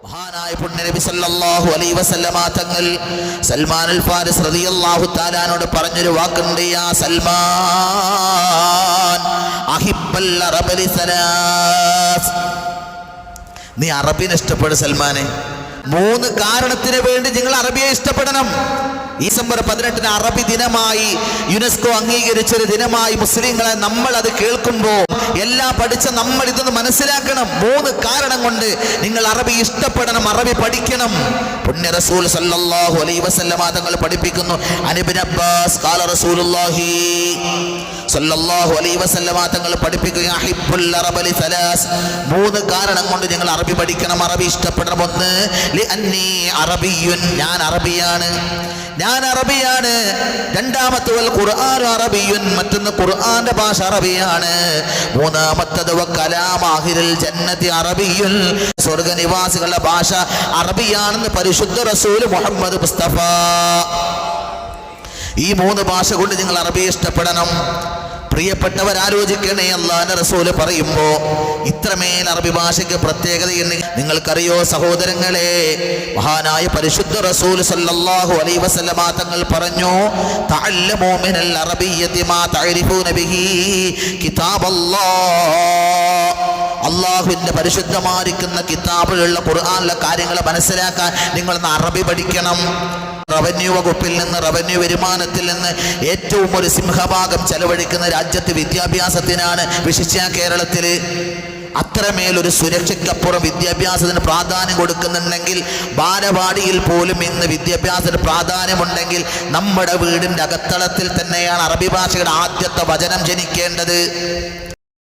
മഹാനായ പുണ്യനബി സല്ലല്ലാഹു അലൈഹി വസല്ലമ തങ്ങൾ സൽമാൻ അൽ ഫാരിസ് റളിയല്ലാഹു തആലാനോട് പറഞ്ഞൊരു വാക്കുണ്ട്, യാ സൽമാൻ അഹിബ്ബൽ അറബ ലിസലാസ്. നീ അറബിനെ ഇഷ്ടപ്പെടും സൽമാനെ. 3 കാരണത്തിന് വേണ്ടി നിങ്ങൾ അറബിയെ ഇഷ്ടപ്പെടണം. ഈ ഡിസംബർ 18 അറബി ദിനമായി യുനെസ്കോ അംഗീകരിച്ചൊരു ദിനമായി മുസ്ലിങ്ങളെ നമ്മൾ അത് കേൾക്കുമ്പോൾ എല്ലാം പഠിച്ച നമ്മൾ ഇതൊന്ന് മനസ്സിലാക്കണം. 3 കാരണം കൊണ്ട് നിങ്ങൾ അറബി ഇഷ്ടപ്പെടണം, അറബി പഠിക്കണം. പുണ്യ റസൂൽ സല്ലല്ലാഹു അലൈഹി വസല്ലമ തങ്ങൾ പഠിപ്പിക്കുന്നു, അനിബ്നു അബ്ബാസ് ഖാല റസൂലുള്ളാഹി സല്ലല്ലാഹു അലൈഹി വസല്ലമ തങ്ങൾ പഠിപ്പിക്കുക, അഹിബ്ബുൽ അറബ ലിസലാസ്. 3 കാരണം കൊണ്ട് നിങ്ങൾ അറബി പഠിക്കണം, അറബി ഇഷ്ടപ്പെടണം. 1, ലിഅന്നി അറബിയുൻ, ഞാൻ അറബിയാണ്. 2, ഖുർആൻ അറബിയുൻ, മറ്റൊന്ന് ഖുർആന്റെ ഭാഷ അറബിയാണ്. 3, വകലാമാഹിൽ ജന്നതി അറബിയുൻ, സ്വർഗ്ഗനിവാസികളുടെ ഭാഷ അറബിയാണെന്ന് പരിശുദ്ധ റസൂൽ മുഹമ്മദ് മുസ്തഫ. ഈ 3 ഭാഷ കൊണ്ട് നിങ്ങൾ അറബിയെ ഇഷ്ടപ്പെടണം. പ്രിയപ്പെട്ടവർ ആലോചിക്കണേ, അല്ലാഹുവിന്റെ റസൂൽ പറയുമ്പോ ഇത്രമേൽ അറബി ഭാഷയ്ക്ക് പ്രത്യേകതയുണ്ട്. നിങ്ങൾക്കറിയോ സഹോദരങ്ങളെ, മഹാനായ പരിശുദ്ധ റസൂൽ സല്ലല്ലാഹു അലൈഹി വസല്ലമ തങ്ങൾ പറഞ്ഞു, തഅല്ലമൂ മിനൽ അറബിയ്യതി മാ തഅരിഫൂന ബിഹി കിതാബല്ലാഹ്. അള്ളാഹുവിന്റെ പരിശുദ്ധമായിരിക്കുന്ന കിതാബിലുള്ള ഖുർആനിലെ കാര്യങ്ങൾ മനസ്സിലാക്കാൻ നിങ്ങളൊന്ന് അറബി പഠിക്കണം. റവന്യൂ വകുപ്പിൽ നിന്ന്, റവന്യൂ വരുമാനത്തിൽ നിന്ന് ഏറ്റവും ഒരു സിംഹഭാഗം ചെലവഴിക്കുന്ന രാജ്യത്ത് വിദ്യാഭ്യാസത്തിനാണ്, വിശിഷ്യ കേരളത്തിൽ. അത്രമേലൊരു സുരക്ഷയ്ക്കപ്പുറം വിദ്യാഭ്യാസത്തിന് പ്രാധാന്യം കൊടുക്കുന്നുണ്ടെങ്കിൽ, ബാലവാടിയിൽ പോലും ഇന്ന് വിദ്യാഭ്യാസത്തിന് പ്രാധാന്യമുണ്ടെങ്കിൽ നമ്മുടെ വീടിൻ്റെ അകത്തളത്തിൽ തന്നെയാണ് അറബി ഭാഷയുടെ ആദ്യത്തെ വചനം ജനിക്കേണ്ടത്.